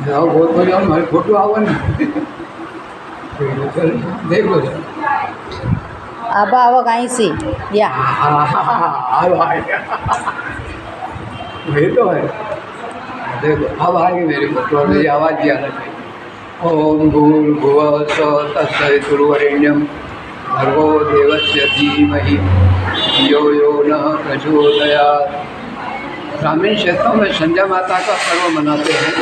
जाओ बहुत बढ़िया हमारी फोटो आवा ना चल देख लो सर। अब आओ कहीं से या वही तो है। देखो अब आएगी मेरी फोटो, मेरी आवाज़ भी आना चाहिए। ओम भूर्भुवः स्वः तत्सवितुर्वरेण्यं भर्गो देवस्य धीमहि धियो यो नः प्रचोदयात्। ग्रामीण क्षेत्रों में संध्या माता का पर्व मनाते हैं।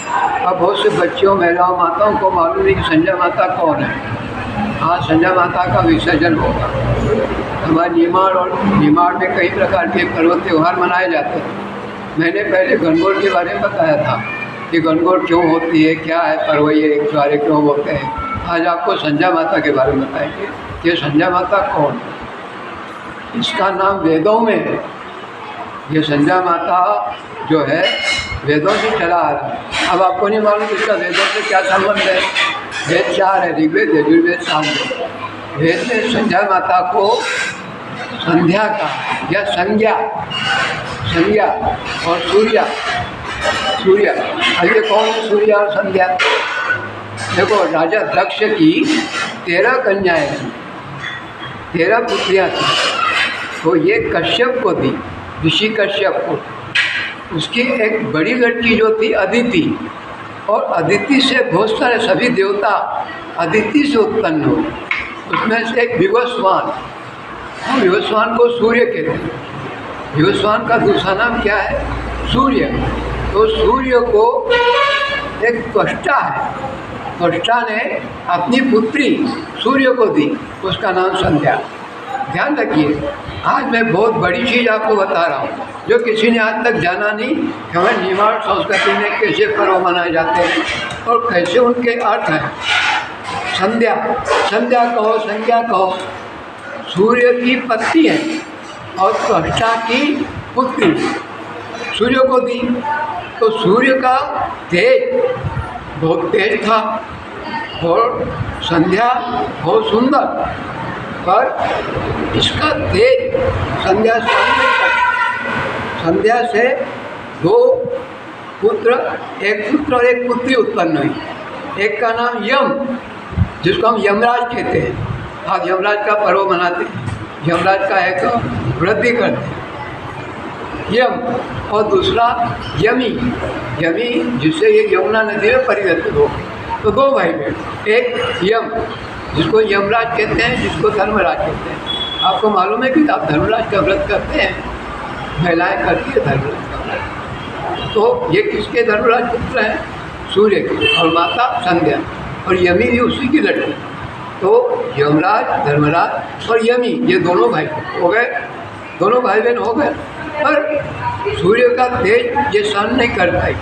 अब बहुत से बच्चियों, महिलाओं, माताओं को मालूम नहीं कि संध्या माता कौन है। आज संध्या माता का विसर्जन होगा। हमारे निमाड़ में कई प्रकार के पर्व त्यौहार मनाए जाते हैं। मैंने पहले गणगौर के बारे में बताया था कि गणगौर क्यों होती है, क्या है पर्व, ये एक सारे क्यों होते हैं। आज आपको संध्या माता के बारे में बताएंगे। ये संध्या माता कौन है? इसका नाम वेदों में है। ये संध्या माता जो है वेदों से चला आ रहा है। अब आपको नहीं मालूम इसका वेदों से क्या संबंध है। वेद 4 है, ऋग्वेद, यजुर्वेद, सामवेद। वेद में संध्या माता को संध्या का या संज्ञा और सूर्य। अब ये कौन है सूर्य और संध्या? देखो राजा दक्ष की 13 कन्याएं थी, 13 पुत्रियाँ थी। तो ये कश्यप को दी, ऋषि कश्यप को। उसकी एक बड़ी लड़की जो थी अदिति, और अदिति से बहुत सारे सभी देवता अदिति से उत्पन्न हुए। उसमें से एक विवस्वान, विवस्वान को सूर्य कहते हैं। विवस्वान का दूसरा नाम क्या है? सूर्य। तो सूर्य को एक त्वष्टा है, त्वष्टा ने अपनी पुत्री सूर्य को दी, उसका नाम संध्या। ध्यान रखिए, आज मैं बहुत बड़ी चीज़ आपको बता रहा हूँ जो किसी ने आज तक जाना नहीं कि हमें निमाड़ संस्कृति में कैसे पर्व मनाए जाते हैं और कैसे उनके अर्थ हैं। संध्या, संध्या कहो, संज्ञा कहो। सूर्य की पत्नी है और त्वष्टा की पुत्री, सूर्य को दी। तो सूर्य का तेज बहुत तेज था और संध्या बहुत सुंदर, पर इसका तेज संध्या से 2 पुत्र, एक पुत्र और एक पुत्री उत्पन्न हुई। एक का नाम यम, जिसको हम यमराज कहते हैं। आज यमराज का पर्व मनाते हैं, यमराज का एक वृद्धि करते हैं यम, और दूसरा यमी, यमी जिससे ये यमुना नदी में परिवर्तित हो। तो 2 भाई बहन, एक यम जिसको यमराज कहते हैं, जिसको धर्मराज कहते हैं। आपको मालूम है कि आप धर्मराज का व्रत करते हैं, महिलाएं करती है धर्मराज का व्रत। तो ये किसके धर्मराज पुत्र हैं? सूर्य के, और माता संध्या, और यमी भी उसी की लड़की। तो यमराज, धर्मराज और यमी, ये दोनों भाई हो गए, दोनों भाई बहन हो गए। पर सूर्य का तेज ये सहन नहीं कर पाई,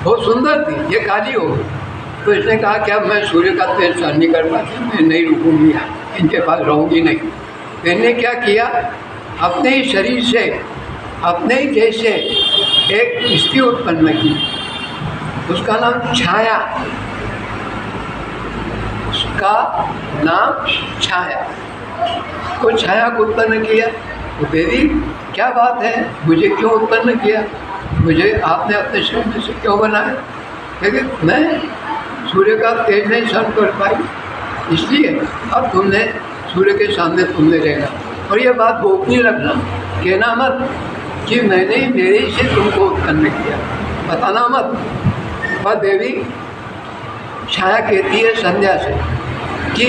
बहुत सुंदर थी, ये काली हो गई। तो इसने कहा कि अब मैं सूर्य का तेज सहन नहीं कर पाती, मैं नहीं रुकूंगी, इनके पास रहूँगी नहीं। तो इन्हें क्या किया, अपने ही शरीर से, अपने ही जैसे एक स्त्री उत्पन्न की, उसका नाम छाया, उसका नाम छाया। तो छाया को उत्पन्न किया। तो देवी क्या बात है, मुझे क्यों उत्पन्न किया, मुझे आपने अपने शरीर में से क्यों बनाया? क्योंकि मैं सूर्य का तेज नहीं सहन कर पाई, इसलिए अब तुमने सूर्य के सामने तुमने रहना, और ये बात गोपनीय रखना, कहना मत कि मैंने मेरे से तुमको उत्पन्न किया, बताना मत। वह देवी छाया कहती है संध्या से कि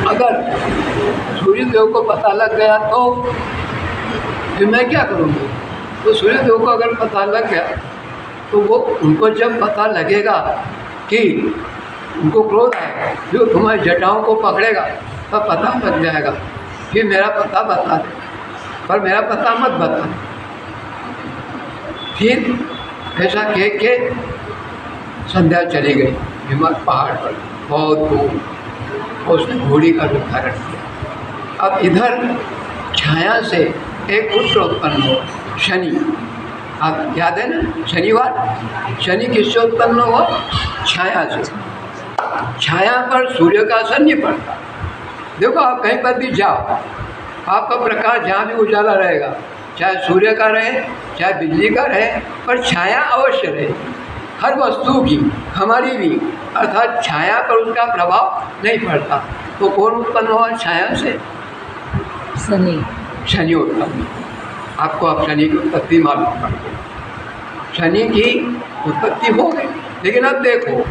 अगर सूर्यदेव को पता लग गया तो फिर मैं क्या करूँगी। तो सूर्यदेव को अगर पता लग गया तो वो, उनको जब पता लगेगा कि उनको क्रोध आएगा, जो तुम्हारी जटाओं को पकड़ेगा, तब पता लग जाएगा, फिर मेरा पता बता दे, पर मेरा पता मत बता। फिर ऐसा कह के संध्या चली गई हिमालय पहाड़ पर, बहुत दूर, और उसने घोड़ी का रूप धारण किया। अब इधर छाया से एक पुत्र उत्पन्न हुआ, शनि। आप याद है ना, शनिवार, शनि किससे उत्पन्न हुआ? छाया से। छाया पर सूर्य का असर नहीं पड़ता। देखो आप कहीं पर भी जाओ, आपका प्रकाश जहाँ भी उजाला रहेगा, चाहे सूर्य का रहे, चाहे बिजली का रहे, पर छाया अवश्य रहे। हर वस्तु की, हमारी भी, अर्थात छाया पर उसका प्रभाव नहीं पड़ता। तो कौन उत्पन्न हुआ छाया से? शनि। शनि उत्पन्न। आपको अब शनि की उत्पत्ति मालूम पड़ गई, शनि की उत्पत्ति हो गई। लेकिन अब देखो,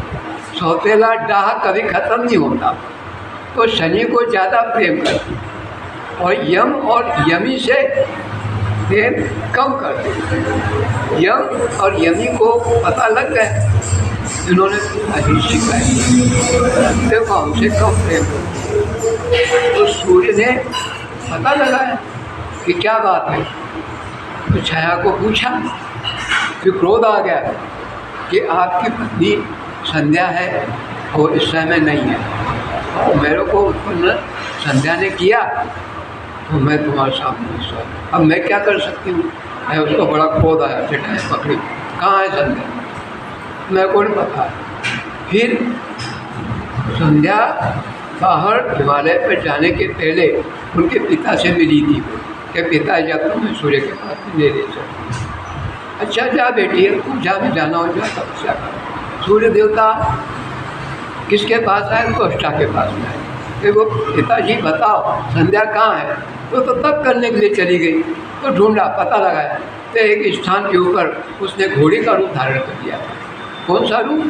सौतेला डाह कभी खत्म नहीं होता, तो शनि को ज़्यादा प्रेम करती और यम और यमी से प्रेम कम करती। यम और यमी को पता लग गया, इन्होंने अभी शिकायत, देखो हमसे कम प्रेम करती। तो सूर्य ने पता लगाया कि क्या बात है, तो छाया को पूछा, फिर क्रोध आ गया कि आपकी पत्नी संध्या है और इस समय नहीं है, तो मेरे को उत्पन्न संध्या ने किया, तो मैं तुम्हारे सामने सो, अब मैं क्या कर सकती हूँ? मैं उसको बड़ा क्रोध आया, चटाई पकड़ी, कहाँ है संध्या? मेरे को नहीं पता। फिर संध्या बाहर हिमालय पर जाने के पहले उनके पिता से मिली थी कि पिता जब तुम्हें सूर्य के पास ले ले चलो। अच्छा जा बेटी, तू जा, भी जाना हो जा, तपस्या कर। सूर्य देवता किसके पास आए? त्वष्टा के पास आए कि वो पिताजी बताओ संध्या कहाँ है? तो तब करने के लिए चली गई, तो ढूंढा, पता लगाया, तो एक स्थान के ऊपर उसने घोड़ी का रूप धारण कर लिया। कौन सा रूप?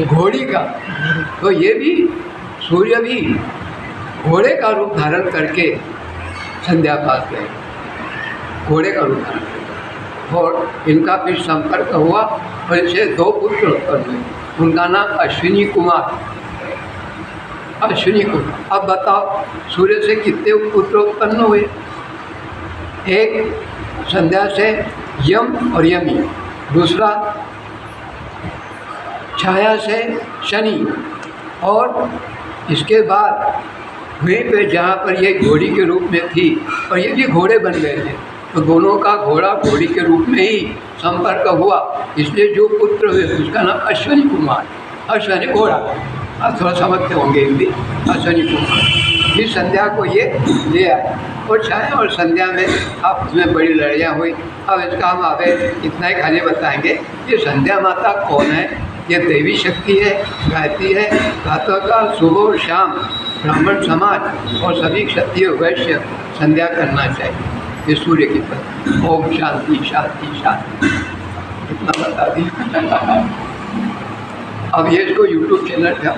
घोड़ी का। तो ये भी सूर्य भी घोड़े का रूप धारण करके संध्या पास गए, घोड़े का रूप धारण करके, और इनका फिर संपर्क हुआ और इनसे 2 पुत्र उत्पन्न हुए। उनका नाम अश्विनी कुमार, अश्विनी कुमार। अब बताओ सूर्य से कितने पुत्र उत्पन्न हुए? एक संध्या से यम और यमी, दूसरा छाया से शनि, और इसके बाद वहीं पे जहाँ पर ये घोड़ी के रूप में थी और ये भी घोड़े बन गए थे, तो दोनों का घोड़ा घोड़ी के रूप में ही संपर्क हुआ, इसलिए जो पुत्र हुए उसका नाम अश्विनी कुमार, अश्विनी घोड़ा। आप थोड़ा समझते होंगे हिंदी, अश्विनी कुमार। फिर संध्या को ये ले आए, और छाया और संध्या में आपस में बड़ी लड़ाइयाँ हुई। अब इसका हम आगे इतना ही खाली बताएंगे। ये संध्या माता कौन है? ये देवी शक्ति है, गायत्री है। प्रातःकाल, सुबह और शाम ब्राह्मण समाज और सभी क्षत्रिय वैश्य संध्या करना चाहिए। ये सूर्य की पत्नी। ओम शांति शांति शांति, इतना बता दी। अब ये इसको यूट्यूब चैनल का